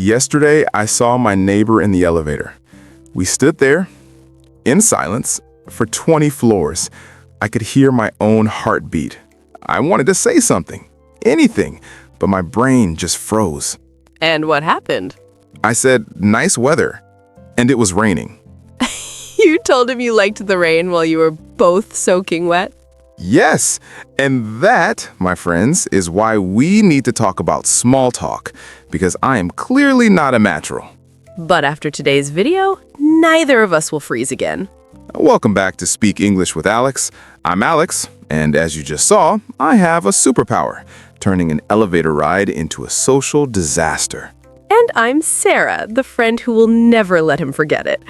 Yesterday, I saw my neighbor in the elevator. We stood there, in silence, for 20 floors. I could hear my own heartbeat. I wanted to say something, anything, but my brain just froze. And what happened? I said, "Nice weather," and it was raining. You told him you liked the rain while you were both soaking wet? Yes, and that, my friends, is why we need to talk about small talk, because I am clearly not a natural. But after today's video, neither of us will freeze again. Welcome back to Speak English with Alex. I'm Alex, and as you just saw, I have a superpower, turning an elevator ride into a social disaster. And I'm Sarah, the friend who will never let him forget it.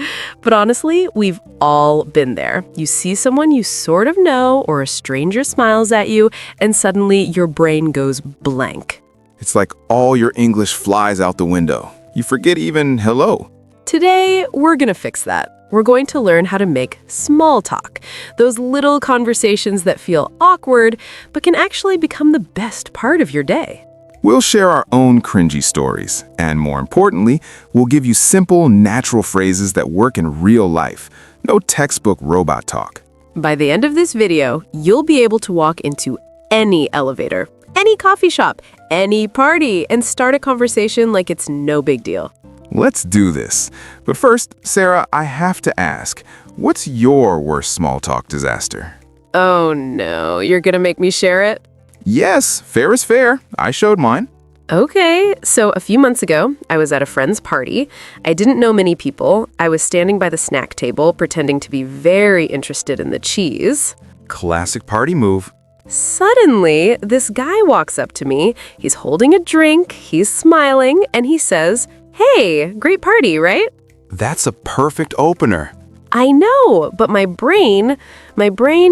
But honestly, we've all been there. You see someone you sort of know, or a stranger smiles at you, and suddenly your brain goes blank. It's like all your English flies out the window. You forget even hello. Today, we're gonna fix that. We're going to learn how to make small talk, those little conversations that feel awkward, but can actually become the best part of your day. We'll share our own cringy stories, and more importantly, we'll give you simple, natural phrases that work in real life. No textbook robot talk. By the end of this video, you'll be able to walk into any elevator, any coffee shop, any party, and start a conversation like it's no big deal. Let's do this. But first, Sarah, I have to ask, what's your worst small talk disaster? Oh no, you're gonna make me share it? Yes, fair is fair. I showed mine. Okay, so a few months ago, I was at a friend's party. I didn't know many people. I was standing by the snack table, pretending to be very interested in the cheese. Classic party move. Suddenly, this guy walks up to me. He's holding a drink, he's smiling, and he says, "Hey, great party, right?" That's a perfect opener. I know, but my brain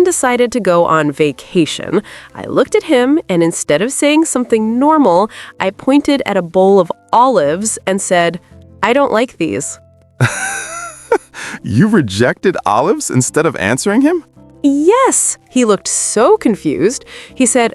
decided to go on vacation. I looked at him, and instead of saying something normal, I pointed at a bowl of olives and said, "I don't like these." You rejected olives instead of answering him? Yes, he looked so confused. He said,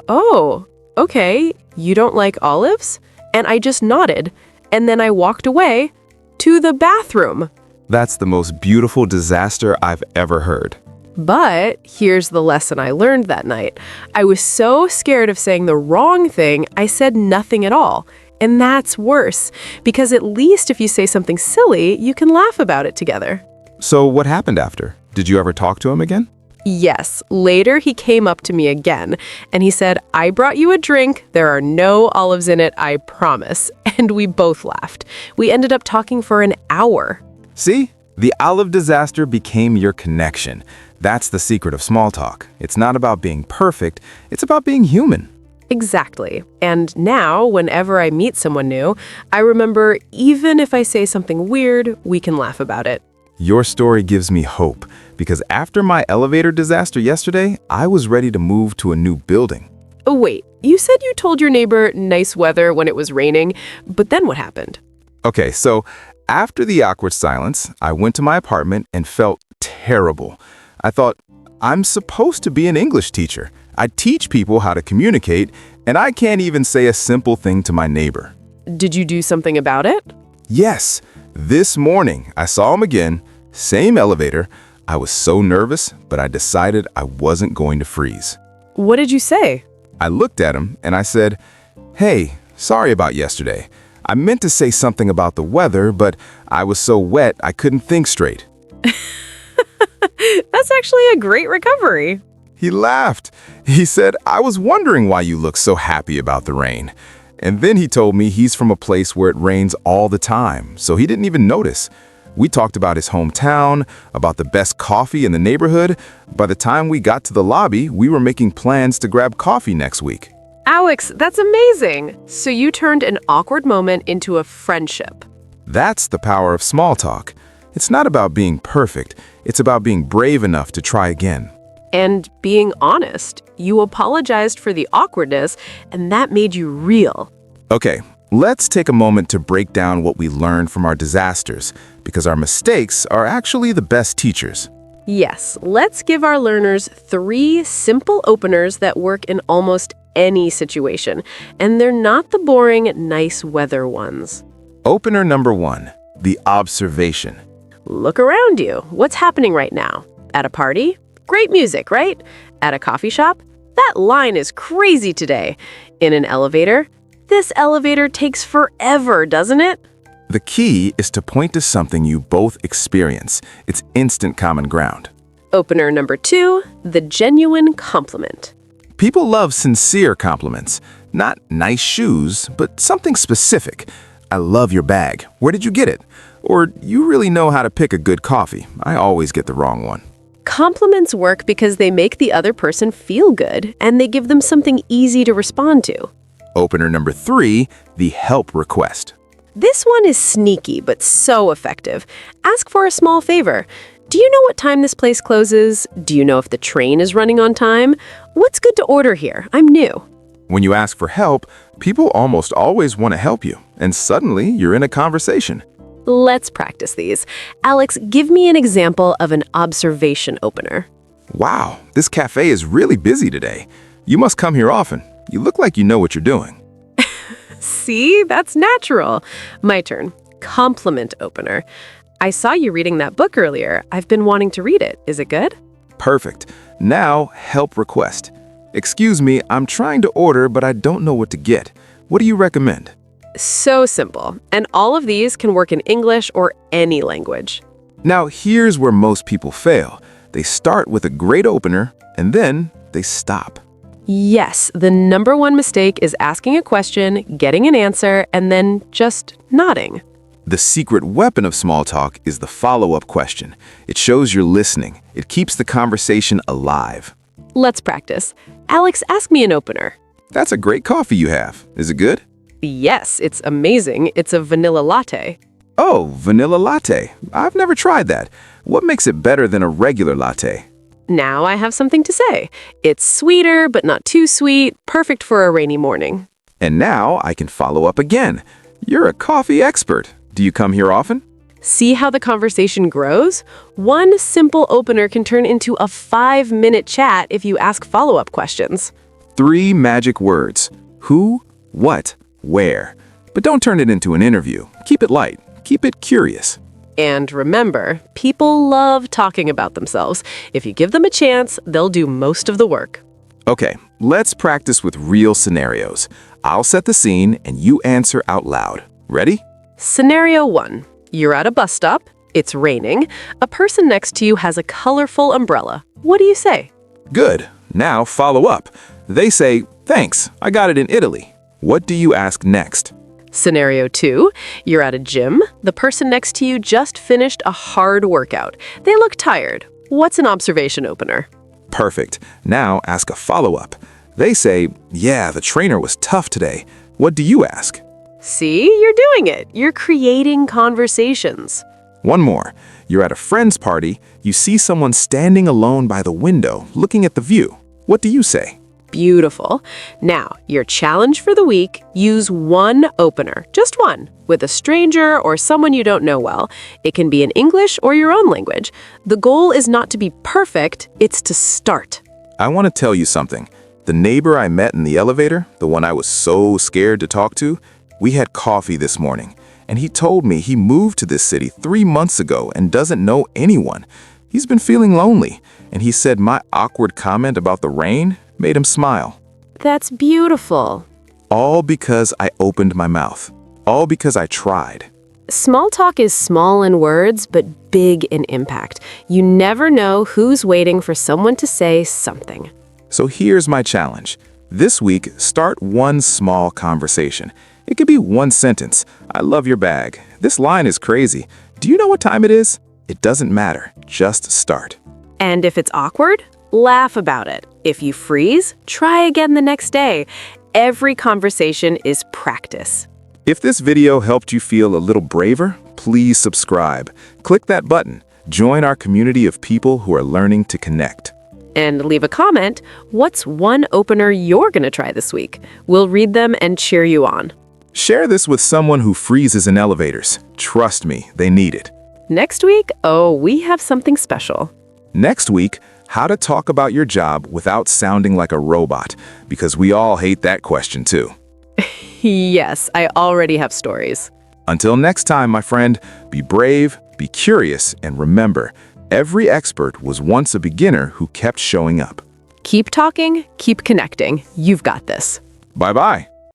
"Oh, okay, you don't like olives?" And I just nodded, and then I walked away to the bathroom. That's the most beautiful disaster I've ever heard. But here's the lesson I learned that night. I was so scared of saying the wrong thing, I said nothing at all. And that's worse, because at least if you say something silly, you can laugh about it together. So what happened after? Did you ever talk to him again? Yes, later he came up to me again, and he said, "I brought you a drink. There are no olives in it, I promise." And we both laughed. We ended up talking for an hour. See? The olive disaster became your connection. That's the secret of small talk. It's not about being perfect, it's about being human. Exactly. And now, whenever I meet someone new, I remember even if I say something weird, we can laugh about it. Your story gives me hope, because after my elevator disaster yesterday, I was ready to move to a new building. Oh, wait, you said you told your neighbor nice weather when it was raining, but then what happened? Okay, so after the awkward silence, I went to my apartment and felt terrible. I thought, I'm supposed to be an English teacher. I teach people how to communicate, and I can't even say a simple thing to my neighbor. Did you do something about it? Yes, this morning I saw him again, same elevator. I was so nervous, but I decided I wasn't going to freeze. What did you say? I looked at him and I said, "Hey, sorry about yesterday. I meant to say something about the weather, but I was so wet I couldn't think straight." That's actually a great recovery. He laughed. He said, "I was wondering why you look so happy about the rain." And then he told me he's from a place where it rains all the time, so he didn't even notice. We talked about his hometown, about the best coffee in the neighborhood. By the time we got to the lobby, we were making plans to grab coffee next week. Alex, that's amazing. So you turned an awkward moment into a friendship. That's the power of small talk. It's not about being perfect. It's about being brave enough to try again. And being honest. You apologized for the awkwardness, and that made you real. Okay, let's take a moment to break down what we learned from our disasters, because our mistakes are actually the best teachers. Yes, let's give our learners 3 simple openers that work in almost any situation, and they're not the boring, nice weather ones. Opener number 1, the observation. Look around you. What's happening right now? At a party? Great music, right? At a coffee shop? That line is crazy today. In an elevator? This elevator takes forever, doesn't it? The key is to point to something you both experience. It's instant common ground. Opener number 2, the genuine compliment. People love sincere compliments. Not nice shoes, but something specific. I love your bag. Where did you get it? Or you really know how to pick a good coffee. I always get the wrong one. Compliments work because they make the other person feel good and they give them something easy to respond to. Opener number 3, the help request. This one is sneaky but so effective. Ask for a small favor. Do you know what time this place closes? Do you know if the train is running on time? What's good to order here? I'm new. When you ask for help, people almost always want to help you, and suddenly you're in a conversation. Let's practice these. Alex, give me an example of an observation opener. Wow, this cafe is really busy today. You must come here often. You look like you know what you're doing. See, that's natural. My turn. Compliment opener. I saw you reading that book earlier. I've been wanting to read it. Is it good? Perfect. Now, help request. Excuse me, I'm trying to order, but I don't know what to get. What do you recommend? So simple. And all of these can work in English or any language. Now, here's where most people fail. They start with a great opener, and then they stop. Yes, the number one mistake is asking a question, getting an answer, and then just nodding. The secret weapon of small talk is the follow-up question. It shows you're listening. It keeps the conversation alive. Let's practice. Alex, ask me an opener. That's a great coffee you have. Is it good? Yes, it's amazing. It's a vanilla latte. Oh, vanilla latte. I've never tried that. What makes it better than a regular latte? Now I have something to say. It's sweeter, but not too sweet, perfect for a rainy morning. And now I can follow up again. You're a coffee expert. Do you come here often? See how the conversation grows? One simple opener can turn into a 5-minute chat if you ask follow-up questions. 3 magic words. Who, what, where. But don't turn it into an interview. Keep it light. Keep it curious. And remember, people love talking about themselves. If you give them a chance, they'll do most of the work. Okay, let's practice with real scenarios. I'll set the scene and you answer out loud. Ready? Scenario 1. You're at a bus stop. It's raining. A person next to you has a colorful umbrella. What do you say? Good. Now follow up. They say, thanks, I got it in Italy. What do you ask next? Scenario 2. You're at a gym. The person next to you just finished a hard workout. They look tired. What's an observation opener? Perfect. Now ask a follow-up. They say, yeah, the trainer was tough today. What do you ask? See, you're doing it. You're creating conversations. One more. You're at a friend's party. You see someone standing alone by the window, looking at the view. What do you say? Beautiful. Now, your challenge for the week, use one opener, just one, with a stranger or someone you don't know well. It can be in English or your own language. The goal is not to be perfect, it's to start. I want to tell you something. The neighbor I met in the elevator, the one I was so scared to talk to, we had coffee this morning, and he told me he moved to this city 3 months ago and doesn't know anyone. He's been feeling lonely, and he said my awkward comment about the rain made him smile. That's beautiful. All because I opened my mouth. All because I tried. Small talk is small in words, but big in impact. You never know who's waiting for someone to say something. So here's my challenge. This week, start one small conversation. It could be one sentence. I love your bag. This line is crazy. Do you know what time it is? It doesn't matter. Just start. And if it's awkward, laugh about it. If you freeze, try again the next day. Every conversation is practice. If this video helped you feel a little braver, please subscribe. Click that button. Join our community of people who are learning to connect. And leave a comment. What's one opener you're going to try this week? We'll read them and cheer you on. Share this with someone who freezes in elevators. Trust me, they need it. Next week, we have something special. Next week, how to talk about your job without sounding like a robot, because we all hate that question too. Yes, I already have stories. Until next time, my friend, be brave, be curious, and remember, every expert was once a beginner who kept showing up. Keep talking, keep connecting. You've got this. Bye-bye.